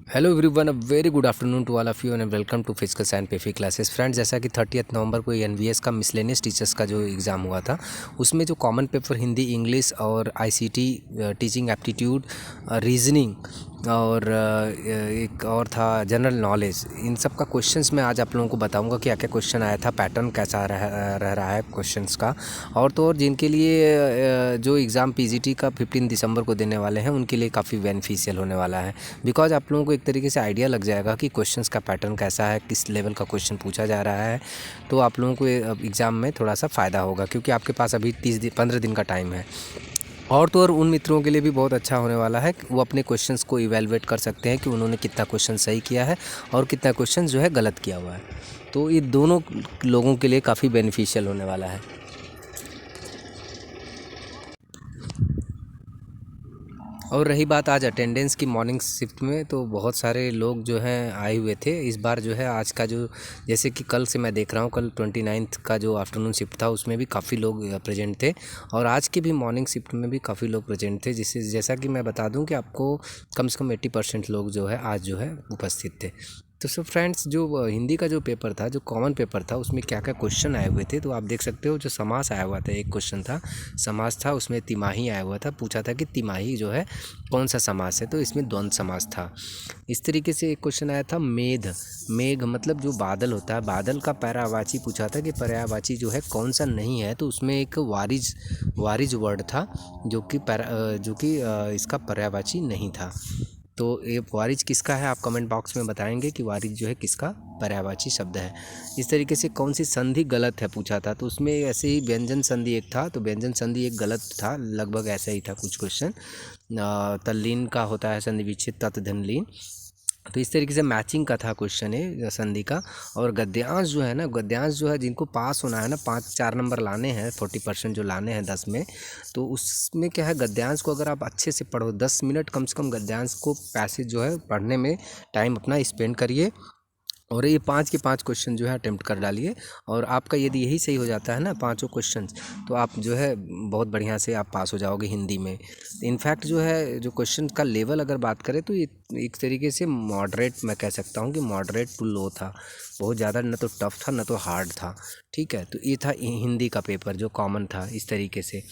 Hello everyone, a very good afternoon to all of you and welcome to physical science पेफी classes. Friends, जैसा कि 30 नवंबर को NVS का miscellaneous teachers का जो एग्ज़ाम हुआ था, उसमें जो कॉमन पेपर हिंदी, इंग्लिश और आईसीटी टीचिंग एप्टीट्यूड, रीजनिंग और एक और था जनरल नॉलेज, इन सब का क्वेश्चंस मैं आज आप लोगों को बताऊंगा कि क्या क्या क्वेश्चन आया था, पैटर्न कैसा रह रहा है क्वेश्चंस का। और तो और जिनके लिए जो एग्ज़ाम पीजीटी का 15 दिसंबर को देने वाले हैं, उनके लिए काफ़ी बेनिफिशियल होने वाला है। बिकॉज आप लोगों को एक तरीके से आइडिया लग जाएगा कि क्वेश्चंस का पैटर्न कैसा है, किस लेवल का क्वेश्चन पूछा जा रहा है। तो आप लोगों को एग्ज़ाम में थोड़ा सा फ़ायदा होगा, क्योंकि आपके पास अभी 15 दिन का टाइम है। और तो और उन मित्रों के लिए भी बहुत अच्छा होने वाला है, वो अपने क्वेश्चंस को इवेलुएट कर सकते हैं कि उन्होंने कितना क्वेश्चन सही किया है और कितना क्वेश्चन जो है गलत किया हुआ है। तो ये दोनों लोगों के लिए काफ़ी बेनिफिशियल होने वाला है। और रही बात आज अटेंडेंस की, मॉर्निंग शिफ्ट में तो बहुत सारे लोग जो हैं आए हुए थे। इस बार जो है आज का जो, जैसे कि कल से मैं देख रहा हूँ, कल 29 का जो आफ्टरनून शिफ्ट था उसमें भी काफ़ी लोग प्रेजेंट थे, और आज की भी मॉर्निंग शिफ्ट में भी काफ़ी लोग प्रेजेंट थे। जिससे जैसा कि मैं बता दूं कि आपको कम से कम 80% लोग जो है आज जो है उपस्थित थे। तो सो फ्रेंड्स, जो हिंदी का जो पेपर था, जो कॉमन पेपर था, उसमें क्या क्या क्वेश्चन आए हुए थे तो आप देख सकते हो। जो समास आया हुआ था, एक क्वेश्चन था समास था, उसमें तिमाही आया हुआ था, पूछा था कि तिमाही जो है कौन सा समास है, तो इसमें द्वंद्व समास था। इस तरीके से एक क्वेश्चन आया था मेघ। मेघ मतलब जो बादल होता है, बादल का पर्यायवाची पूछा था कि पर्यायवाची जो है कौन सा नहीं है, तो उसमें एक वारिज वारिज वर्ड था जो कि इसका पर्यायवाची नहीं था। तो ये वारिज किसका है, आप कमेंट बॉक्स में बताएंगे कि वारिज जो है किसका पर्यायवाची शब्द है। इस तरीके से कौन सी संधि गलत है पूछा था, तो उसमें ऐसे ही व्यंजन संधि एक था, तो व्यंजन संधि एक गलत था, लगभग ऐसा ही था कुछ क्वेश्चन। तल्लीन का होता है संधि विच्छेद तत् धनलीन। तो इस तरीके से मैचिंग का था क्वेश्चन है संधि का। और गद्यांश जो है ना, गद्यांश जो है जिनको पास होना है ना, 4 नंबर लाने हैं, 40% जो लाने हैं 10 में, तो उसमें क्या है, गद्यांश को अगर आप अच्छे से पढ़ो, 10 मिनट कम से कम गद्यांश को पैसेज जो है पढ़ने में टाइम अपना स्पेंड करिए, और ये 5 के 5 क्वेश्चन जो है अटेम्प्ट कर डालिए। और आपका यदि यही सही हो जाता है ना, पाँचों क्वेश्चन, तो आप जो है बहुत बढ़िया से आप पास हो जाओगे हिंदी में। इनफैक्ट जो है, जो क्वेश्चन का लेवल अगर बात करें तो ये एक तरीके से मॉडरेट, मैं कह सकता हूँ कि मॉडरेट टू लो था। बहुत ज़्यादा न तो टफ था न तो हार्ड था। ठीक है, तो ये था हिंदी का पेपर जो कॉमन था इस तरीके से।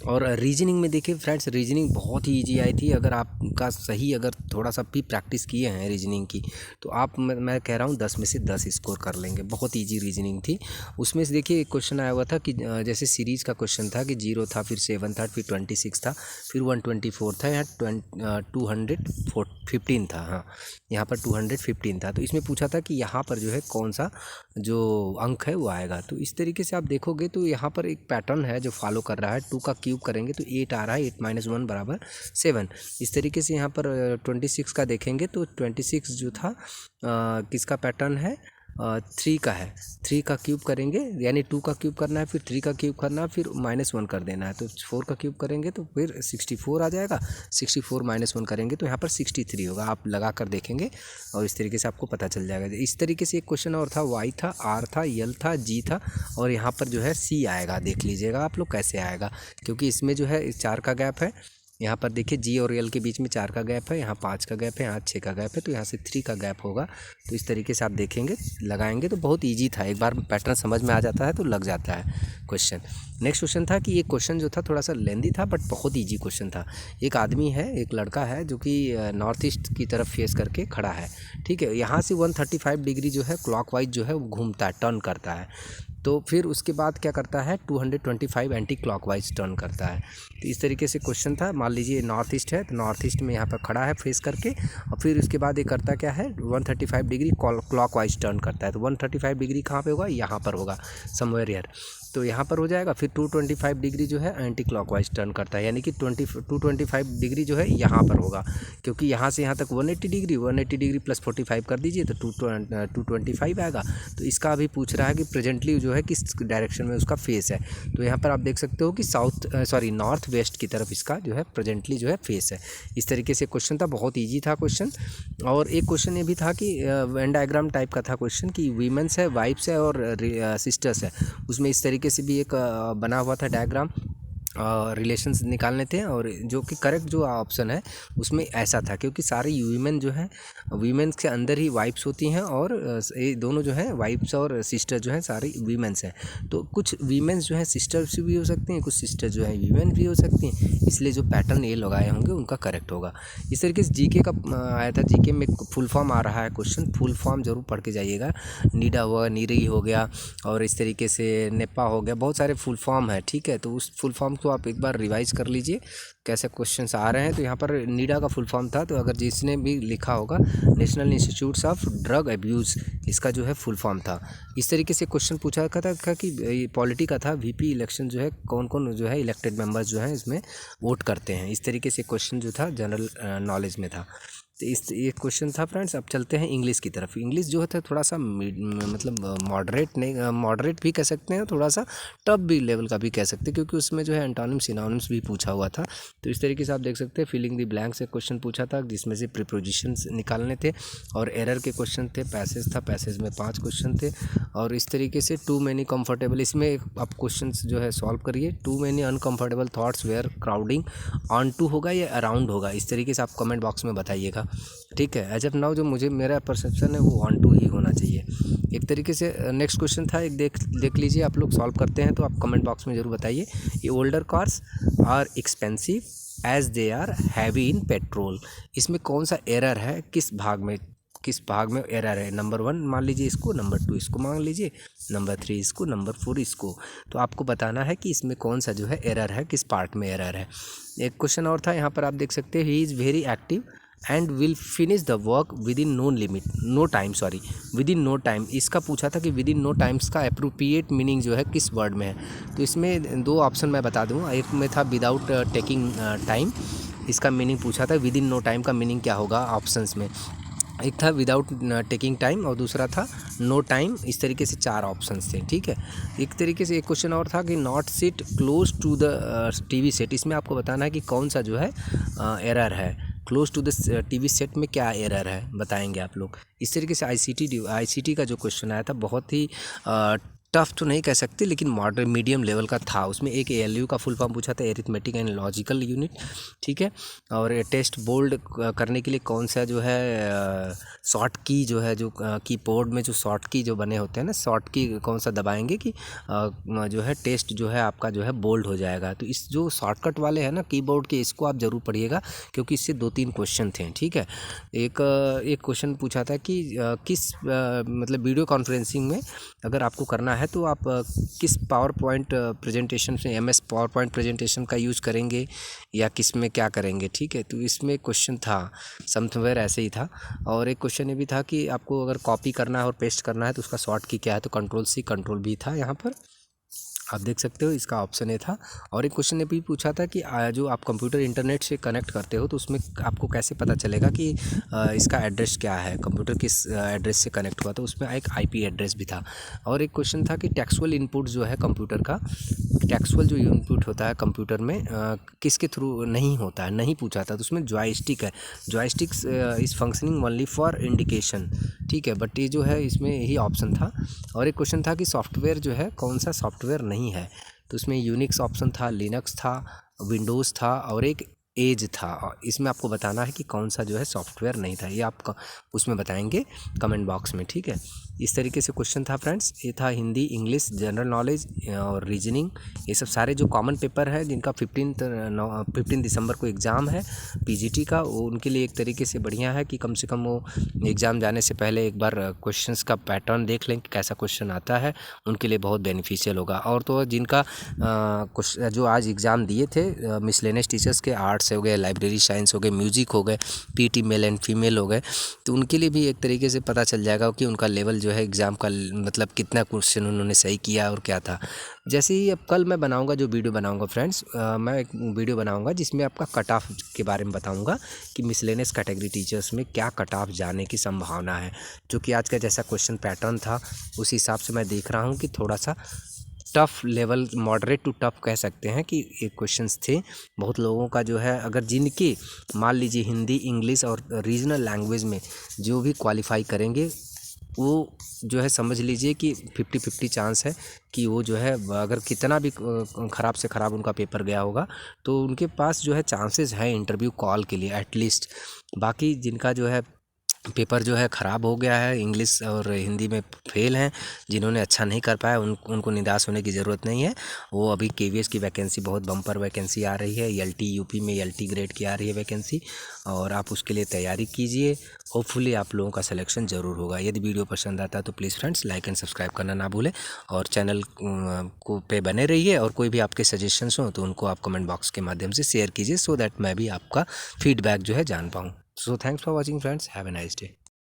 और रीजनिंग में देखिए फ्रेंड्स, रीजनिंग बहुत ही ईजी आई थी। अगर आपका सही, अगर थोड़ा सा भी प्रैक्टिस किए हैं रीजनिंग की, तो आप, मैं कह रहा हूँ 10 में से 10 स्कोर कर लेंगे। बहुत ईजी रीजनिंग थी। उसमें से देखिए एक क्वेश्चन आया हुआ था कि जैसे सीरीज़ का क्वेश्चन था कि 0 था, फिर 7 था, फिर 26 था, फिर 124 था, यहाँ 215 था। हाँ, यहाँ पर 215 था। तो इसमें पूछा था कि यहाँ पर जो है कौन सा जो अंक है वो आएगा। तो इस तरीके से आप देखोगे तो यहाँ पर एक पैटर्न है जो फॉलो कर रहा है। 2 का क्यूब करेंगे तो 8 आ रहा है, 8 - 1 बराबर 7। इस तरीके से यहाँ पर 26 का देखेंगे तो 26 जो था किसका पैटर्न है, 3 का है। 3 का क्यूब करेंगे, यानी 2 का क्यूब करना है, फिर 3 का क्यूब करना है, फिर -1 कर देना है। तो 4 का क्यूब करेंगे तो फिर 64 आ जाएगा। 64 - 1 करेंगे तो यहाँ पर 63 होगा। आप लगा कर देखेंगे और इस तरीके से आपको पता चल जाएगा। इस तरीके से एक क्वेश्चन और था, वाई था, आर था, यल था, जी था, और यहाँ पर जो है सी आएगा। देख लीजिएगा आप लोग कैसे आएगा, क्योंकि इसमें जो है 4 का गैप है। यहाँ पर देखिए जी और यल के बीच में 4 का गैप है, यहाँ 5 का गैप है, यहाँ 6 का गैप है, तो यहाँ से 3 का गैप होगा। तो इस तरीके से आप देखेंगे, लगाएंगे तो बहुत इजी था। एक बार पैटर्न समझ में आ जाता है तो लग जाता है क्वेश्चन। नेक्स्ट क्वेश्चन था कि ये क्वेश्चन जो था थोड़ा सा लेंदी था, बट बहुत इजी क्वेश्चन था। एक आदमी है, एक लड़का है, जो कि नॉर्थ ईस्ट की तरफ फेस करके खड़ा है। ठीक है, यहाँ से 135 डिग्री जो है क्लॉकवाइज जो है वो घूमता है, टर्न करता है। तो फिर उसके बाद क्या करता है, 225 एंटी क्लॉकवाइज टर्न करता है। तो इस तरीके से क्वेश्चन था। मान लीजिए नॉर्थ ईस्ट है, तो नॉर्थ ईस्ट में यहाँ पर खड़ा है फेस करके, और फिर उसके बाद ये करता क्या है, 135 डिग्री क्लॉकवाइज टर्न करता है। तो 135 डिग्री कहाँ पे होगा, यहाँ पर होगा, समवेयर हियर। तो यहाँ पर हो जाएगा। फिर 225 डिग्री जो है एंटी क्लॉकवाइज टर्न करता है, यानी कि 225 डिग्री जो है यहाँ पर होगा, क्योंकि यहाँ से यहाँ तक 180 डिग्री प्लस 45 कर दीजिए तो 225 आएगा। तो इसका अभी पूछ रहा है कि प्रेजेंटली जो है किस डायरेक्शन में उसका फेस है। तो यहाँ पर आप देख सकते हो कि नॉर्थ वेस्ट की तरफ इसका जो है प्रेजेंटली जो है फेस है। इस तरीके से क्वेश्चन था, बहुत ईजी था क्वेश्चन। और एक क्वेश्चन ये भी था कि वेन डायग्राम टाइप का था क्वेश्चन, कि वीमेंस है, वाइफ्स है और सिस्टर्स है। उसमें इस तरीके से भी एक बना हुआ था डायग्राम। रिलेशंस निकालने थे, और जो कि करेक्ट जो ऑप्शन है उसमें ऐसा था, क्योंकि सारी वीमेन जो है, वीमेंस के अंदर ही वाइफ्स होती हैं, और ये दोनों जो हैं वाइफ्स और सिस्टर जो हैं सारी वीमेंस हैं। तो कुछ वीमेंस जो हैं सिस्टर्स भी हो सकती हैं, कुछ सिस्टर जो हैं वीमेन भी हो सकती हैं, इसलिए जो पैटर्न ये लगाए होंगे उनका करेक्ट होगा। इस तरीके से जीके का आया था, जीके में फुल फॉर्म आ रहा है क्वेश्चन, फुल फॉर्म जरूर पढ़ के जाइएगा। नीडा हुआ, नीरी हो गया, और इस तरीके से नेपा हो गया, बहुत सारे फुल फॉर्म है, ठीक है। तो उस फुल फॉर्म को आप एक बार रिवाइज कर लीजिए कैसे क्वेश्चंस आ रहे हैं। तो यहाँ पर नीडा का फुल फॉर्म था, तो अगर जिसने भी लिखा होगा national institutes of drug abuse, इसका जो है फुल फॉर्म था। इस तरीके से क्वेश्चन पूछा था कि पॉलिटी का था, वीपी इलेक्शन जो है कौन कौन जो है इलेक्टेड मेंबर्स जो हैं इसमें वोट करते हैं, इस तरीके से क्वेश्चन जो था जनरल नॉलेज में था। तो इस ये क्वेश्चन था फ्रेंड्स। अब चलते हैं इंग्लिश की तरफ। इंग्लिश जो है थोड़ा सा मतलब मॉडरेट नहीं, मॉडरेट भी कह सकते हैं, थोड़ा सा टफ भी लेवल का भी कह सकते हैं, क्योंकि उसमें जो है एंटोनिम सिनोनिम्स भी पूछा हुआ था। तो इस तरीके से आप देख सकते हैं फिलिंग द ब्लैंक से क्वेश्चन पूछा था, जिसमें से प्रीपोजिशंस निकालने थे, और एरर के क्वेश्चन थे। पैसेज था, पैसेज में 5 क्वेश्चन थे, और इस तरीके से टू मैनी कंफर्टेबल, इसमें आप क्वेश्चन जो है सॉल्व करिए। Too many uncomfortable thoughts were crowding on to होगा या अराउंड होगा, इस तरीके से आप कमेंट बॉक्स में बताइएगा, ठीक है। एज ऑफ नाउ जो मुझे मेरा परसेप्शन है वो ऑन टू ही होना चाहिए। एक तरीके से नेक्स्ट क्वेश्चन था, एक देख लीजिए, आप लोग सॉल्व करते हैं तो आप कमेंट बॉक्स में ज़रूर बताइए। ये older cars are expensive as they are heavy in petrol, इसमें कौन सा एरर है, किस भाग में एरर है। नंबर 1 मान लीजिए इसको, नंबर 2 इसको मान लीजिए, नंबर 3 इसको, नंबर 4 इसको। तो आपको बताना है कि इसमें कौन सा जो है एरर है, किस पार्ट में एरर है। एक क्वेश्चन और था, यहाँ पर आप देख सकते हैं, he is very active and will finish the work within within no time. इसका पूछा था कि विद इन नो टाइम्स का अप्रोप्रिएट मीनिंग जो है किस वर्ड में है। तो इसमें 2 ऑप्शन मैं बता दूँ, एक में था विदाउट टेकिंग टाइम, इसका मीनिंग पूछा था। विद इन नो टाइम का मीनिंग क्या होगा ऑप्शंस में, एक था विदाउट टेकिंग टाइम, और दूसरा था नो टाइम। इस तरीके से 4 ऑप्शंस थे, ठीक है। एक तरीके से एक क्वेश्चन और था कि not sit close to the TV set, इसमें आपको बताना है कि कौन सा जो है एरर है। Close to the TV set में क्या एरर है बताएंगे आप लोग। इस तरीके से आईसीटी का जो क्वेश्चन आया था बहुत ही टफ तो नहीं कह सकते, लेकिन मॉडरेट मीडियम लेवल का था। उसमें एक एएलयू का फुल फॉर्म पूछा था, एरिथमेटिक एंड लॉजिकल यूनिट, ठीक है। और टेस्ट बोल्ड करने के लिए कौन सा जो है शॉर्ट की जो है, जो कीबोर्ड में जो शॉर्ट की जो बने होते हैं ना, शॉर्ट की कौन सा दबाएंगे कि जो है टेस्ट जो है आपका जो है बोल्ड हो जाएगा। तो इस जो शॉर्टकट वाले हैं ना कीबोर्ड के, इसको आप ज़रूर पढ़िएगा, क्योंकि इससे 2-3 क्वेश्चन थे, ठीक है। एक क्वेश्चन पूछा था कि किस मतलब वीडियो कॉन्फ्रेंसिंग में अगर आपको करना है तो आप किस पावर पॉइंट प्रेजेंटेशन में, एमएस पावर पॉइंट प्रेजेंटेशन का यूज़ करेंगे या किस में क्या करेंगे, ठीक है। तो इसमें क्वेश्चन था समवेयर ऐसे ही था। और एक क्वेश्चन ये भी था कि आपको अगर कॉपी करना है और पेस्ट करना है तो उसका शॉर्ट की क्या है, तो कंट्रोल-C कंट्रोल-V था यहाँ पर, आप देख सकते हो, इसका ऑप्शन ए था। और एक क्वेश्चन ने भी पूछा था कि जो आप कंप्यूटर इंटरनेट से कनेक्ट करते हो तो उसमें आपको कैसे पता चलेगा कि इसका एड्रेस क्या है, कंप्यूटर किस एड्रेस से कनेक्ट हुआ, तो उसमें एक आईपी एड्रेस भी था। और एक क्वेश्चन था कि टेक्सुअल इनपुट जो है कंप्यूटर का, टेक्सुअल जो इनपुट होता है कंप्यूटर में किसके थ्रू नहीं होता है, नहीं पूछा था। तो उसमें जॉयस्टिक है, joystick is functioning only for indication, ठीक है। बट ये जो है इसमें यही ऑप्शन था। और एक क्वेश्चन था कि सॉफ्टवेयर जो है कौन सा सॉफ्टवेयर नहीं है, तो उसमें यूनिक्स ऑप्शन था, लिनक्स था, विंडोज़ था, और एक एज था। और इसमें आपको बताना है कि कौन सा जो है सॉफ्टवेयर नहीं था, ये आप उसमें बताएंगे कमेंट बॉक्स में, ठीक है। इस तरीके से क्वेश्चन था फ्रेंड्स। ये था हिंदी, इंग्लिश, जनरल नॉलेज और रीजनिंग, ये सब सारे जो कॉमन पेपर है जिनका 15 दिसंबर को एग्ज़ाम है पीजीटी का, वो उनके लिए एक तरीके से बढ़िया है कि कम से कम वो एग्ज़ाम जाने से पहले एक बार क्वेश्चंस का पैटर्न देख लें कि कैसा क्वेश्चन आता है, उनके लिए बहुत बेनिफिशियल होगा। और तो जिनका जो आज एग्ज़ाम दिए थे मिसलेनियस टीचर्स के, आर्ट्स हो गए, लाइब्रेरी साइंस हो गए, म्यूज़िक हो गए, पीटी मेल एंड फीमेल हो गए, तो उनके लिए भी एक तरीके से पता चल जाएगा कि उनका लेवल जो है एग्ज़ाम का, मतलब कितना क्वेश्चन उन्होंने सही किया और क्या था। जैसे ही अब कल मैं बनाऊंगा, जो वीडियो बनाऊंगा फ्रेंड्स, मैं एक वीडियो बनाऊंगा जिसमें आपका कट ऑफ के बारे में बताऊंगा कि मिसलेनियस कैटेगरी टीचर्स में क्या कट ऑफ जाने की संभावना है। जो कि आज का जैसा क्वेश्चन पैटर्न था उस हिसाब से मैं देख रहा हूँ कि थोड़ा सा tough level, moderate to tough कह सकते हैं कि ये क्वेश्चंस थे। बहुत लोगों का जो है, अगर जिनके मान लीजिए हिंदी, इंग्लिश और रीजनल लैंग्वेज में जो भी क्वालिफाई करेंगे वो जो है समझ लीजिए कि 50-50 चांस है कि वो जो है अगर कितना भी ख़राब से ख़राब उनका पेपर गया होगा तो उनके पास जो है चांसेस हैं इंटरव्यू कॉल के लिए एटलीस्ट। बाकी जिनका जो है पेपर जो है ख़राब हो गया है, इंग्लिश और हिंदी में फेल हैं, जिन्होंने अच्छा नहीं कर पाया, उनको निराश होने की ज़रूरत नहीं है। वो अभी केवीएस की वैकेंसी बहुत बम्पर वैकेंसी आ रही है, एलटी यूपी में एलटी ग्रेड की आ रही है वैकेंसी, और आप उसके लिए तैयारी कीजिए। होपफुली आप लोगों का सिलेक्शन ज़रूर होगा। यदि वीडियो पसंद आता है तो please friends like and subscribe करना ना भूलें, और चैनल को पे बने रहिए। और कोई भी आपके सजेशंस हो तो उनको आप कमेंट बॉक्स के माध्यम से शेयर कीजिए, सो दैट मैं भी आपका फीडबैक जो है जान पाऊँ। So thanks for watching friends. Have a nice day.